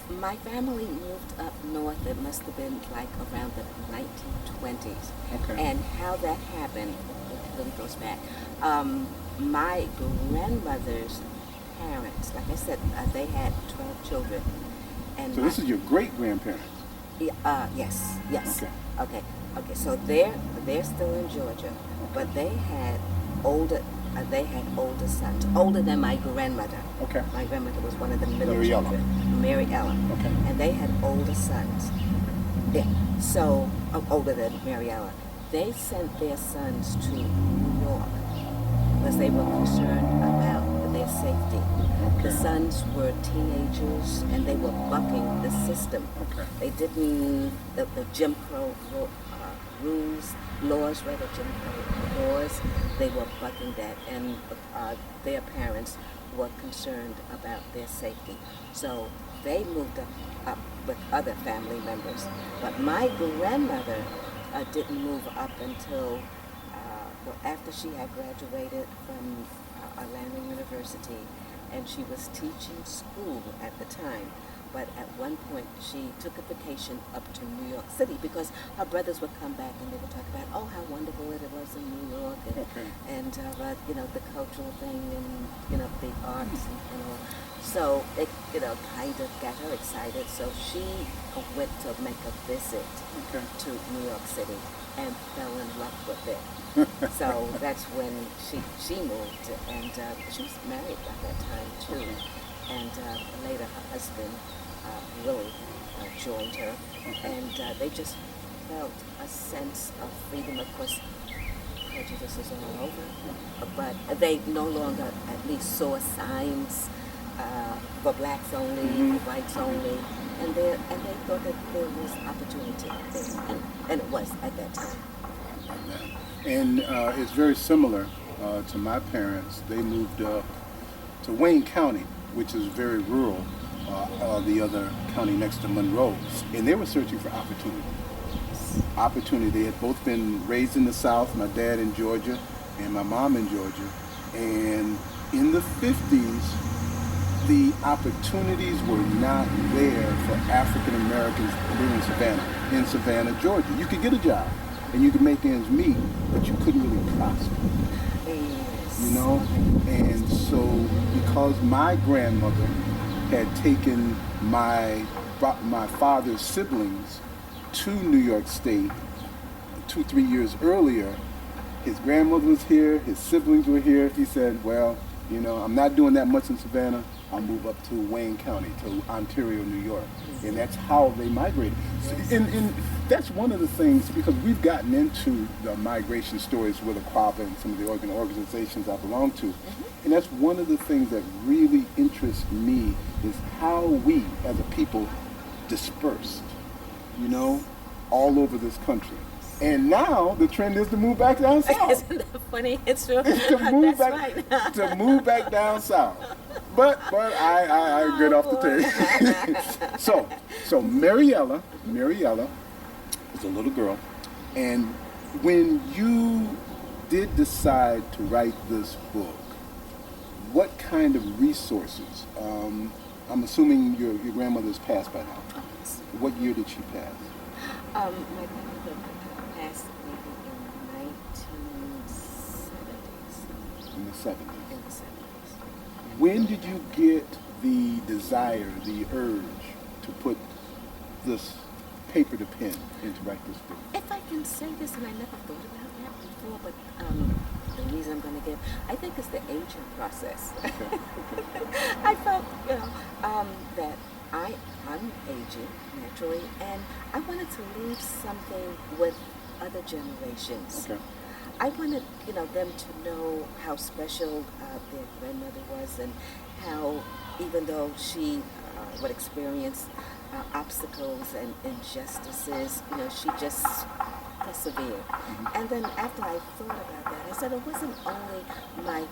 My family moved up north. It must have been like around the 1920s. Okay. And how that happened really goes back. My grandmother's parents, like I said, they had 12 children. And So this is your great grandparents. yes, yes. Okay. Okay, okay. So they're still in Georgia, but they had older sons, older than my grandmother. Okay. My grandmother was one of the middle Mary Ella. children, Mary Ella. Okay. And they had older sons. Yeah. So older than Mary Ella. They sent their sons to New York because they were concerned about their safety. Okay. The sons were teenagers and they were bucking the system. Okay. They didn't, the Jim Crow rules, laws, rather, Jim Crow laws, they were bucking that, and their parents were concerned about their safety. So they moved up with other family members. But my grandmother didn't move up until, well, after she had graduated from Atlanta University, and she was teaching school at the time. But at one point, she took a vacation up to New York City because her brothers would come back and they would talk about, oh, how wonderful it was in New York, and, Okay. and you know, the cultural thing, and you know, the arts and all. So it, you know, kind of got her excited. So she went to make a visit Okay. to New York City and fell in love with it. So that's when she moved, and she was married by that time too. And later her husband really joined her, and they just felt a sense of freedom. Of course, prejudice is all over, but they no longer at least saw signs for blacks only, for whites only, and they thought that there was opportunity there, and it was at that time. And it's very similar to my parents. They moved up to Wayne County, which is very rural, the other county next to Monroe, and they were searching for opportunity. Opportunity. They had both been raised in the South, my dad in Georgia and my mom in Georgia, and in the 50s, the opportunities were not there for African Americans living in Savannah, Georgia. You could get a job and you could make ends meet, but you couldn't really prosper. Yes. You know? And so because my grandmother had taken my father's siblings to New York State 2-3 years earlier, his grandmother was here, his siblings were here. He said, well, you know, I'm not doing that much in Savannah. I'll move up to Wayne County, to Ontario, New York. And that's how they migrated. And that's one of the things, because we've gotten into the migration stories with Aquaba and some of the organizations I belong to. And that's one of the things that really interests me is how we, as a people, dispersed, you know, all over this country. And now the trend is to move back down south. Isn't that funny? It's true. to move That's back right. to move back down south. But I get off the tape. so Mariella was a little girl, and when you did decide to write this book, what kind of resources? I'm assuming your grandmother's passed by now. What year did she pass? My grandmother passed maybe in 1970s. In the 70s. In the 70s. When did you get the desire, the urge to put this paper to pen and to write this book? If I can say this, and I never thought about that before, but the reason I'm going to give, I think it's the aging process. Okay. I felt, you know, that I'm aging naturally, and I wanted to leave something with other generations. Okay. I wanted, you know, them to know how special their grandmother was, and how, even though she would experience obstacles and injustices, you know, she just persevered. And then after I thought about that, I said it wasn't only my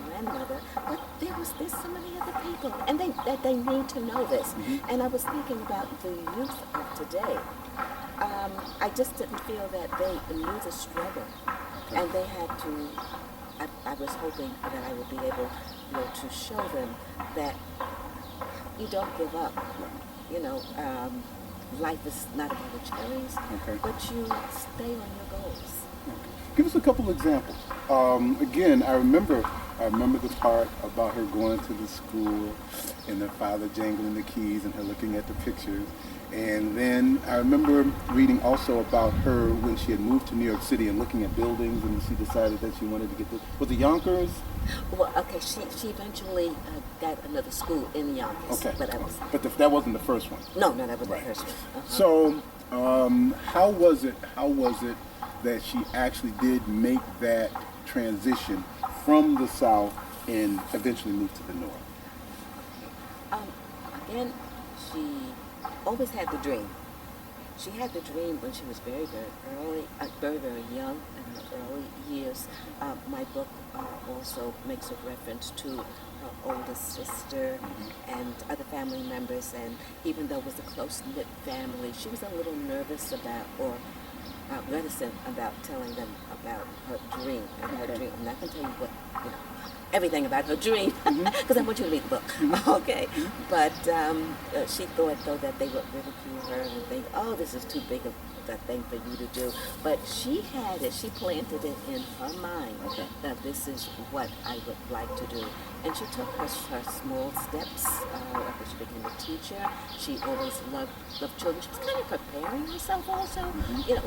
grandmother, but there's so many other people, and they need to know this. And I was thinking about the youth of today. I just didn't feel that they knew the struggle, and they had to. I was hoping that I would be able, you know, to show them that you don't give up. you know, life is not about the cherries, Okay. but you stay on your goals. Give us a couple examples. Again, I remember the part about her going to the school and her father jangling the keys and her looking at the pictures. And then I remember reading also about her when she had moved to New York City and looking at buildings, and she decided that she wanted to get this. Was it Yonkers? Well, okay, she eventually got another school in Yonkers. Okay. But I was That wasn't the first one. no, that was Right. the first one. Uh-huh. So, how was it that she actually did make that transition from the South and eventually moved to the North? Um, Again, she always had the dream. She had the dream when she was very, very early, very, very young in her early years. My book also makes a reference to her older sister and other family members. And even though it was a close-knit family, she was a little nervous about, or reticent about telling them about her dream. And her dream, I'm not going to tell you what, everything about her dream, because I want you to read the book, okay? But she thought, though, that they would ridicule her and think, oh, this is too big of a thing for you to do. But she had it, she planted it in her mind that this is what I would like to do. And she took her small steps after she became a teacher. She always loved children. She was kind of preparing herself also.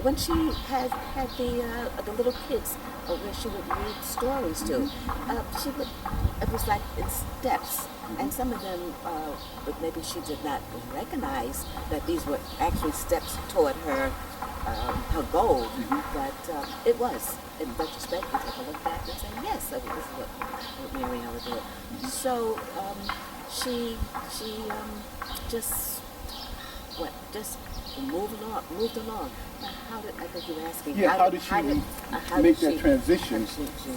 When she had the little kids where she would read stories to, it was like in steps. And some of them, maybe she did not recognize that these were actually steps toward her goal. But it was. In retrospect, you take a look back and say, yes, this is what Mariella did. So she just moved along. Now, I think you were asking, How did she make that transition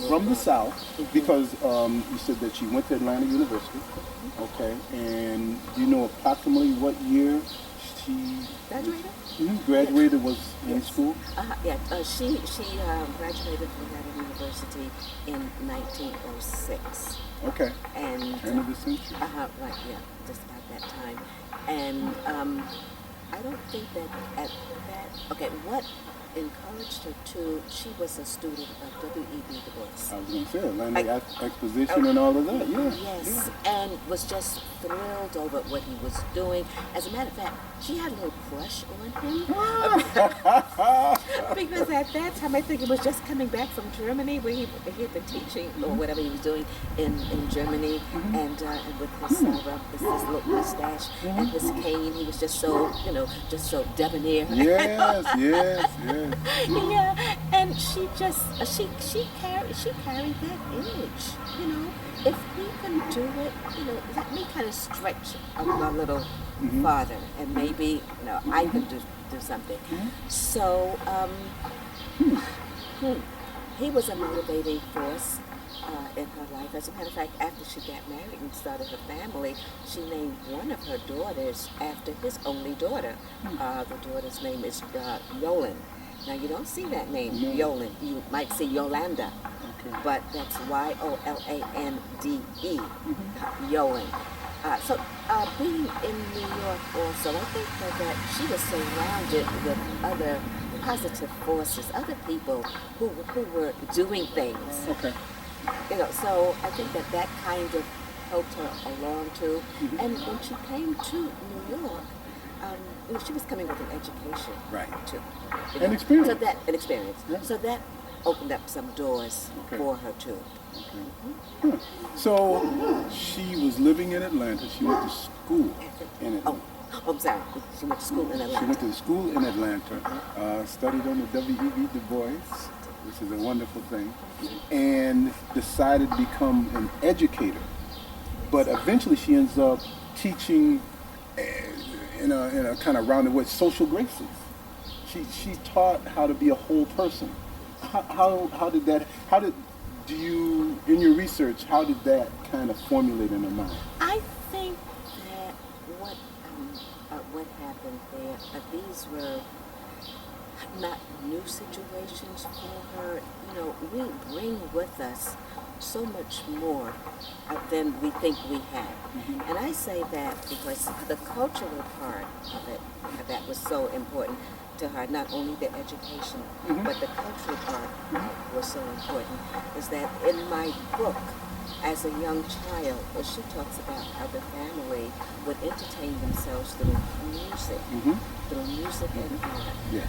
from the South? Because you said that she went to Atlanta University, okay, and do you know approximately what year she graduated? Graduated, was in school? She graduated from Atlanta University in 1906. Okay. And turn of the century. Right, yeah, just about that time. And I don't think that at that, what encouraged her to, she was a student of W.E.B. Du Bois. I was going to say, Atlantic Exposition and all of that, yeah. Yes, and was just thrilled over what he was doing. As a matter of fact, she had a little crush on him. Because at that time, I think it was just coming back from Germany, where he had been teaching or whatever he was doing in Germany, and with his little mustache and his cane, he was just so, just so debonair. Yes. Yeah, and she carried that image. If he can do it, let me kind of stretch a little farther, and maybe I can do something. So he was a motivating force in her life. As a matter of fact, after she got married and started her family, she named one of her daughters after his only daughter. The daughter's name is Yolan. Now, you don't see that name, Yolan. You might see Yolanda, but that's Yolande, Yolan. So being in New York also, I think that she was surrounded with other positive forces, other people who were doing things. Okay. So I think that kind of helped her along too. And when she came to New York, she was coming with an education, Right. Too. An experience. An experience. Yeah. So that opened up some doors for her too. Okay. So she was living in Atlanta. She went to school in Atlanta. I'm sorry. She went to school in Atlanta. She went to school in Atlanta, studied under W.E.B. Du Bois, which is a wonderful thing, and decided to become an educator. But eventually she ends up teaching in a kind of rounded way, social graces. She taught how to be a whole person. How did you, in your research, how did that kind of formulate in her mind? I think that what happened there, these were not new situations for her. You know, we bring with us so much more than we think we have. And I say that because the cultural part of it, that was so important to her, not only the education, but the cultural part was so important, is that in my book, as a young child, she talks about how the family would entertain themselves through music, through music and art. Yes.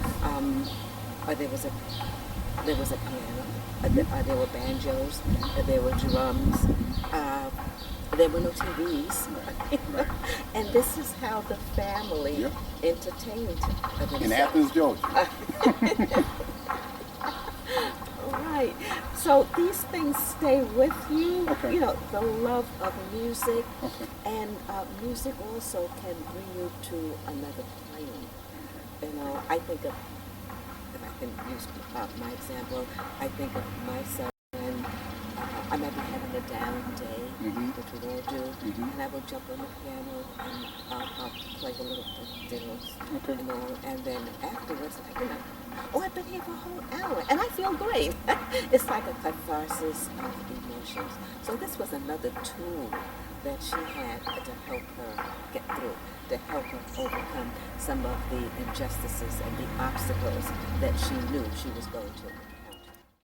There was a piano, there were banjos, there were drums, there were no TVs. And this is how the family entertained themselves. In Athens, Georgia. Right. So these things stay with you. Okay. You know, the love of music. Okay. And music also can bring you to another plane. You know, I think of, if I can use my example, I think of myself when I might be having a down day, which we all do, and I will jump on the piano and I'll play a little diddles, you know, and then afterwards, you know, oh, I've been here for a whole hour, and I feel great. It's like a catharsis of emotions. So this was another tool that she had to help her get through, to help her overcome some of the injustices and the obstacles that she knew she was going to.